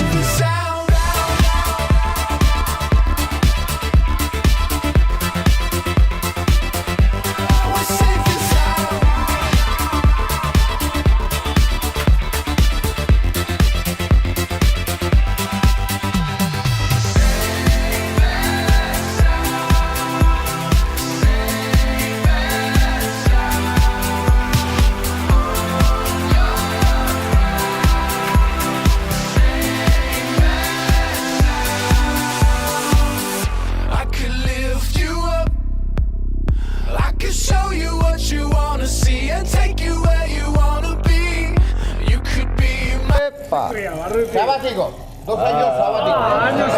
safe and sound. We're safe and sound. I could lift you up. I could show you what you wanna see and take you where you wanna be. You could be my. Epa. Sabático. 2 años sabático. Años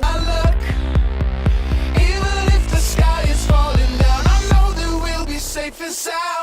I look. Even if the sky is falling down, I know that we'll be safe and sound.